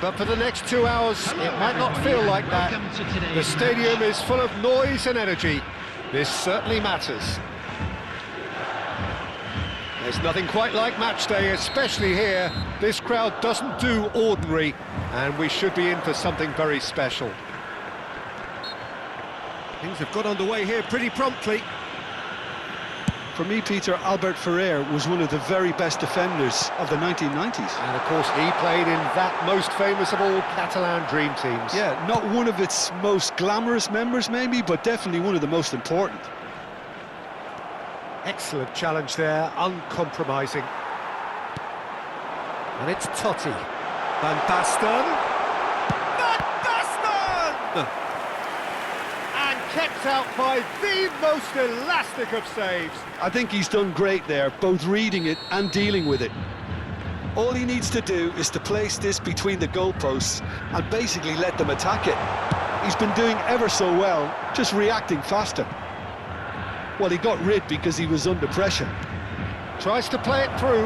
But for the next 2 hours, it might not feel like that. The stadium is full of noise and energy. This certainly matters. There's nothing quite like match day, especially here. This crowd doesn't do ordinary, and we should be in for something very special. Things have got underway here pretty promptly. For me, Peter, Albert Ferrer was one of the very best defenders of the 1990s. And of course, he played in that most famous of all Catalan dream teams. Yeah, not one of its most glamorous members, maybe, but definitely one of the most important. Excellent challenge there, uncompromising. And it's Totti. Van Basten. Van Basten! And kept out by the most elastic of saves. I think he's done great there, both reading it and dealing with it. All he needs to do is to place this between the goalposts and basically let them attack it. He's been doing ever so well, just reacting faster. Well, he got rid because he was under pressure. Tries to play it through.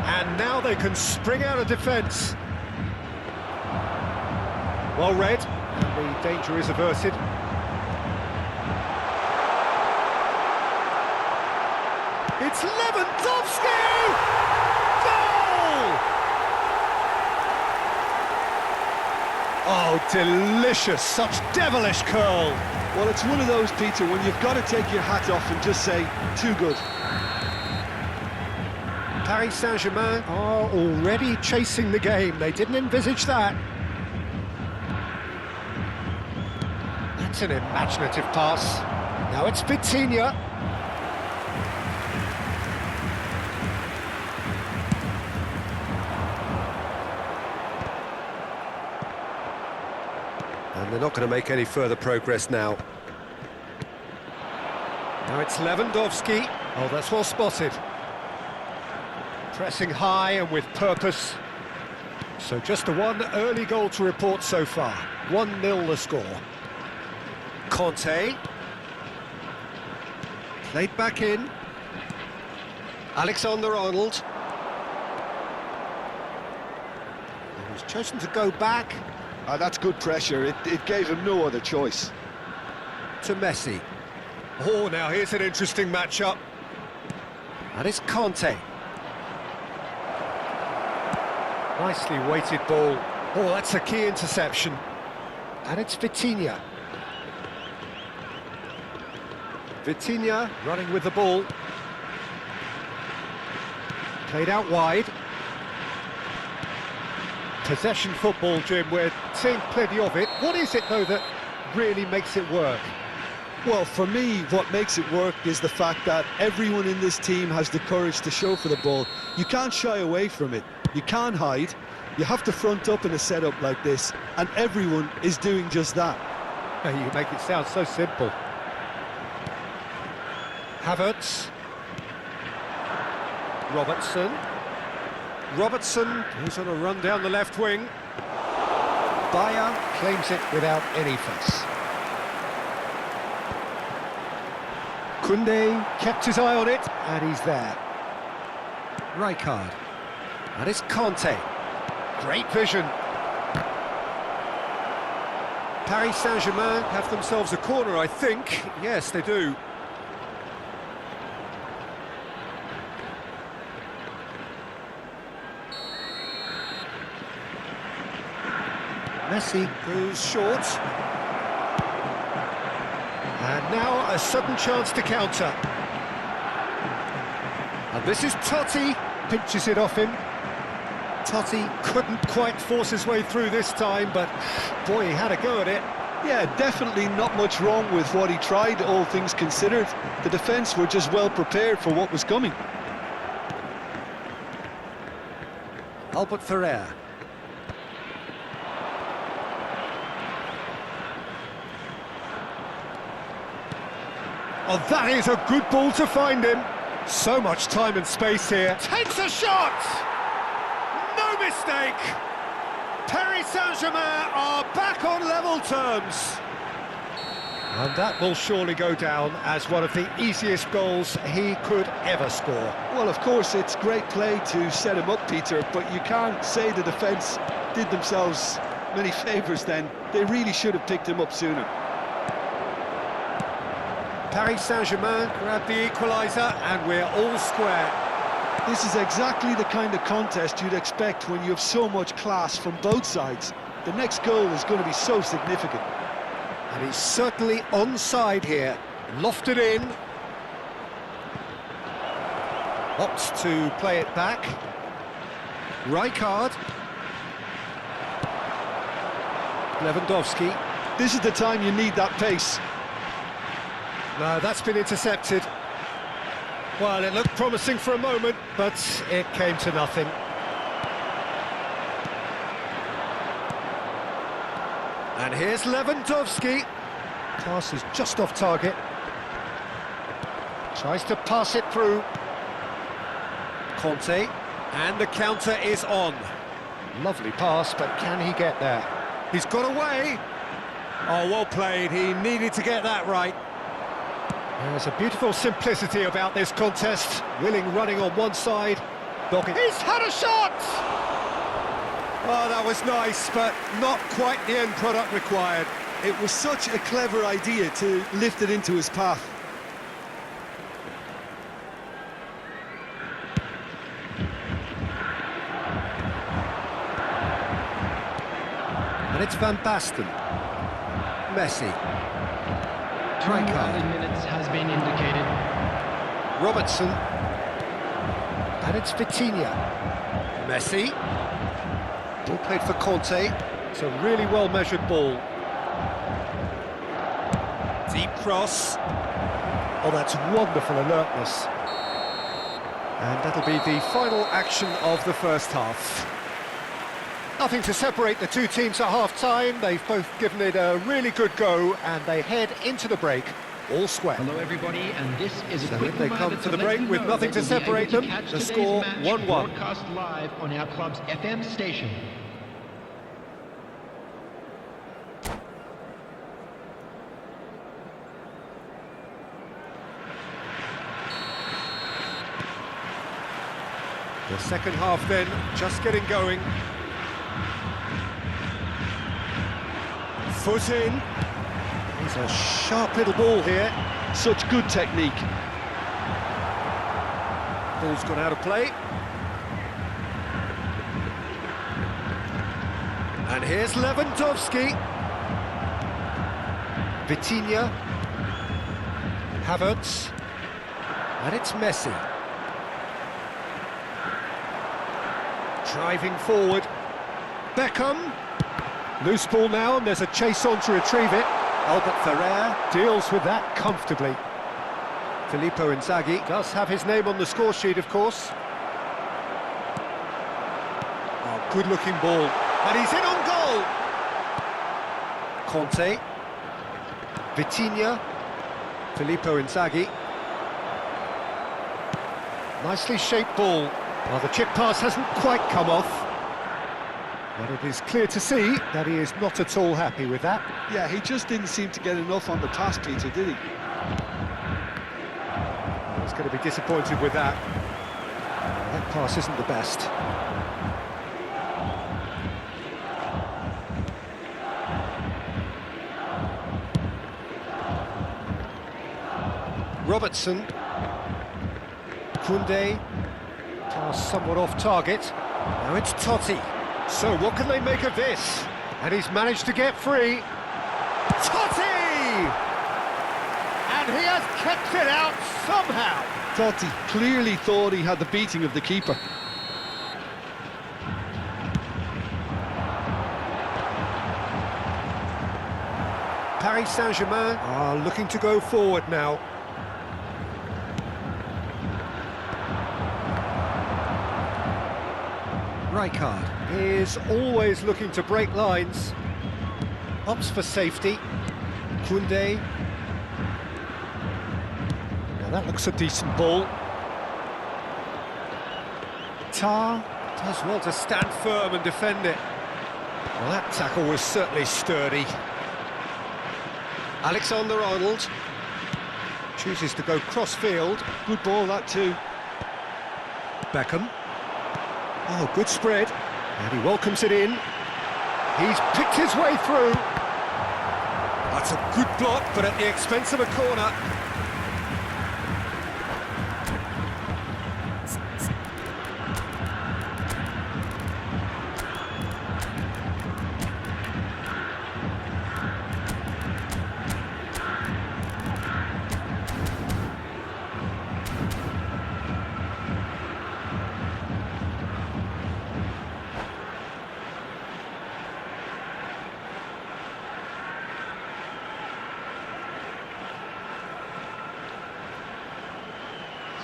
And now they can spring out of defence. Well read, and the danger is averted. It's Lewandowski! Goal! Oh, delicious, such devilish curl. Well, it's one of those, Peter, when you've got to take your hat off and just say, too good. Paris Saint-Germain are already chasing the game. They didn't envisage that. That's an imaginative pass. Now it's Vitinha. And they're not going to make any further progress now. Now it's Lewandowski. Oh, that's well spotted. Pressing high and with purpose. So just the one early goal to report so far. 1-0 the score. Conte. Played back in. Alexander-Arnold. He's chosen to go back. That's good pressure. It gave him no other choice. To Messi. Oh, now here's an interesting matchup. And it's Conte. Nicely weighted ball. Oh, that's a key interception. And it's Vitinha. Vitinha running with the ball. Played out wide. Possession football, Jim, we're seeing plenty of it. What is it, though, that really makes it work? Well, for me, what makes it work is the fact that everyone in this team has the courage to show for the ball. You can't shy away from it. You can't hide. You have to front up in a setup like this, and everyone is doing just that. You make it sound so simple. Havertz. Robertson, who's on a run down the left wing. Bayer claims it without any fuss. Koundé kept his eye on it, and he's there. Rijkaard. And it's Conte. Great vision. Paris Saint-Germain have themselves a corner, I think. Yes, they do. Messi goes short. And now a sudden chance to counter. And this is Totti. Pinches it off him. Totti couldn't quite force his way through this time, but boy, he had a go at it. Yeah, definitely not much wrong with what he tried, all things considered. The defence were just well prepared for what was coming. Albert Ferrer. Oh, that is a good ball to find him. So much time and space here. Takes a shot! No mistake! Paris Saint-Germain are back on level terms. And that will surely go down as one of the easiest goals he could ever score. Well, of course, it's great play to set him up, Peter, but you can't say the defence did themselves many favours then. They really should have picked him up sooner. Paris Saint-Germain grab the equaliser and we're all square. This is exactly the kind of contest you'd expect when you have so much class from both sides. The next goal is going to be so significant. And he's certainly onside here. Lofted in. Opts to play it back. Rijkaard. Lewandowski. This is the time you need that pace. No, that's been intercepted. Well, it looked promising for a moment, but it came to nothing. And here's Lewandowski. Pass is just off target. Tries to pass it through. Conte. And the counter is on. Lovely pass, but can he get there? He's got away. Oh, well played. He needed to get that right. There's a beautiful simplicity about this contest. Willing running on one side. He's had a shot! Oh, that was nice, but not quite the end product required. It was such a clever idea to lift it into his path. And it's Van Basten. Messi. 200 minutes has been indicated. Robertson. And it's Vitinha. Messi. Ball played for Conte. It's a really well-measured ball. Deep cross. Oh, that's wonderful alertness. And that'll be the final action of the first half. Nothing to separate the two teams at half-time. They've both given it a really good go, and they head into the break all square. Hello, everybody, and this is a So quick they come reminder to the let break you with know nothing that to you'll be separate able them. to catch The today's score match 1-1. broadcast live on our club's FM station. The second half then, just getting going. Foot in. He's a sharp little ball here. Such good technique. Ball's gone out of play. And here's Lewandowski. Vitinha. Havertz. And it's Messi. Driving forward. Beckham. Loose ball now, and there's a chase on to retrieve it. Albert Ferrer deals with that comfortably. Filippo Inzaghi does have his name on the score sheet, of course. Oh, good-looking ball. And he's in on goal! Conte. Vitinha. Filippo Inzaghi. Nicely shaped ball. Well, the chip pass hasn't quite come off. But it is clear to see that he is not at all happy with that. Yeah, he just didn't seem to get enough on the pass, Peter, did he? He's going to be disappointed with that. That pass isn't the best. Robertson. Koundé. Pass somewhat off target. Now it's Totti. So what can they make of this? And he's managed to get free. Totti! And he has kept it out somehow. Totti clearly thought he had the beating of the keeper. Paris Saint-Germain are looking to go forward now. Rijkaard is always looking to break lines. Opts for safety. Koundé. Now that looks a decent ball. Tar does well to stand firm and defend it. Well, that tackle was certainly sturdy. Alexander-Arnold chooses to go cross-field. Good ball, that too. Beckham. Oh, good spread. And he welcomes it in. He's picked his way through. That's a good block, but at the expense of a corner.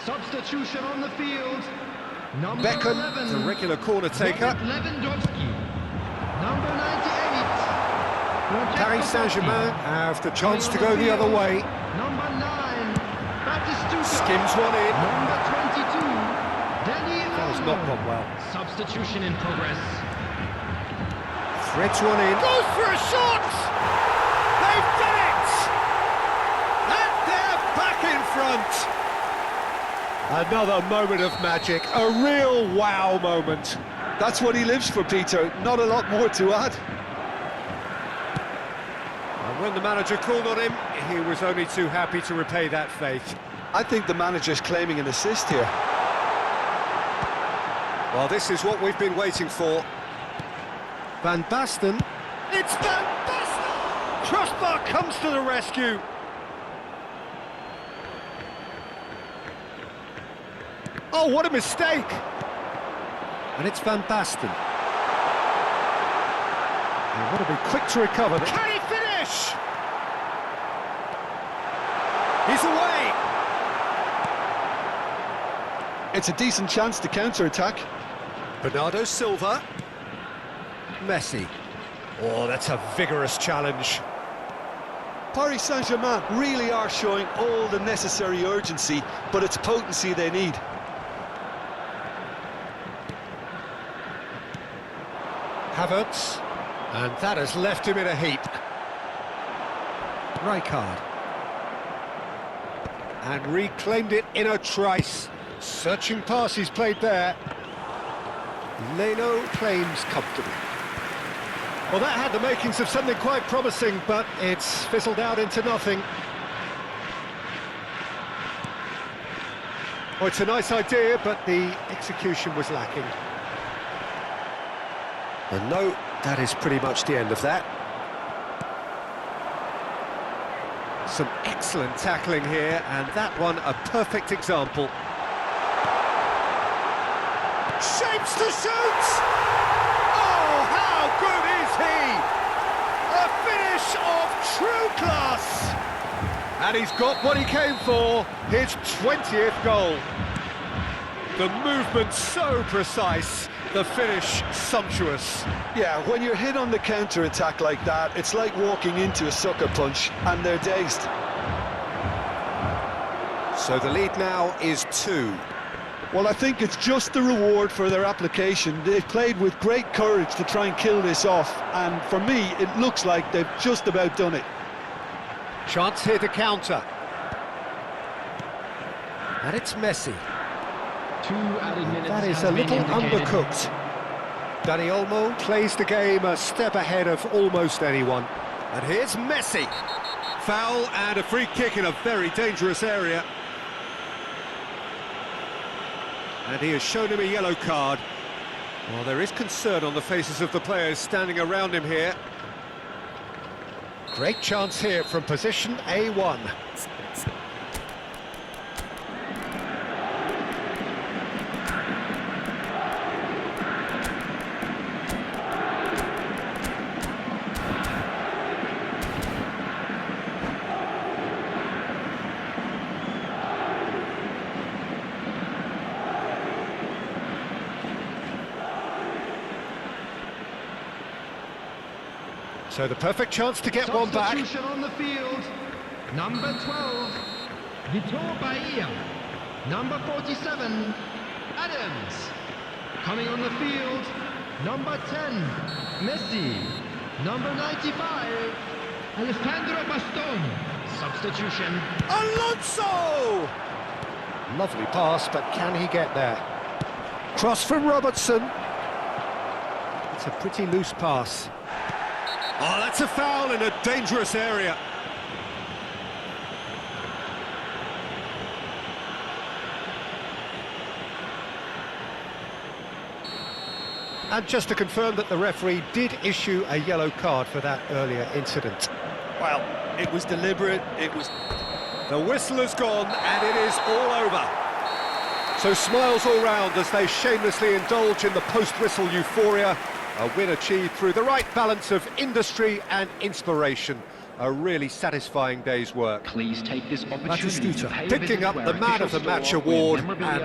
Substitution on the field. Number Beckham, 11, the regular corner taker. Robert Lewandowski. Number 98. Paris Saint-Germain have the chance to go the other way. Number 9. Batistuta. Skims one in. Number 22. Danny That has not gone well. Substitution in progress. Threads one in. Goes for a shot! They've done it! And they're back in front! Another moment of magic, a real wow moment. That's what he lives for, Peter. Not a lot more to add. And when the manager called on him, he was only too happy to repay that faith. I think the manager's claiming an assist here. Well, this is what we've been waiting for. Van Basten. It's Van Basten! Crossbar comes to the rescue. Oh, what a mistake! And it's Van Basten. He'll want to be quick to recover. Can he finish? He's away! It's a decent chance to counter-attack. Bernardo Silva. Messi. Oh, that's a vigorous challenge. Paris Saint-Germain really are showing all the necessary urgency, but it's potency they need. Havertz, and that has left him in a heap. Rijkaard. And reclaimed it in a trice. Searching pass he's played there. Leno claims comfortably. Well, that had the makings of something quite promising, but it's fizzled out into nothing. Oh, it's a nice idea, but the execution was lacking. And no, that is pretty much the end of that. Some excellent tackling here, and that one a perfect example. Shapes to shoot! Oh, how good is he? A finish of true class! And he's got what he came for, his 20th goal. The movement so precise, the finish sumptuous. Yeah, when you're hit on the counter-attack like that, it's like walking into a sucker punch, and they're dazed. So the lead now is 2. Well, I think it's just the reward for their application. They've played with great courage to try and kill this off, and for me, it looks like they've just about done it. Chance here to counter. And it's Messi. 2 added minutes. That is has a been little indicated. undercooked. Dani Olmo plays the game a step ahead of almost anyone. And here's Messi. Foul and a free kick in a very dangerous area. And he has shown him a yellow card. Well, there is concern on the faces of the players standing around him here. Great chance here from position A1. So the perfect chance to get one back. Substitution on the field. Number 12, Vitor Bahia. Number 47, Adams. Coming on the field, number 10, Messi. Number 95, Alejandro Bastón. Substitution. Alonso! Lovely pass, but can he get there? Cross from Robertson. It's a pretty loose pass. Oh, that's a foul in a dangerous area. And just to confirm that the referee did issue a yellow card for that earlier incident. Well, it was deliberate, it was... The whistle has gone and it is all over. So smiles all round as they shamelessly indulge in the post-whistle euphoria. A win achieved through the right balance of industry and inspiration. A really satisfying day's work. Please take this opportunity to pay a visit picking up to our the Man official of the Match store with award memorabilia. and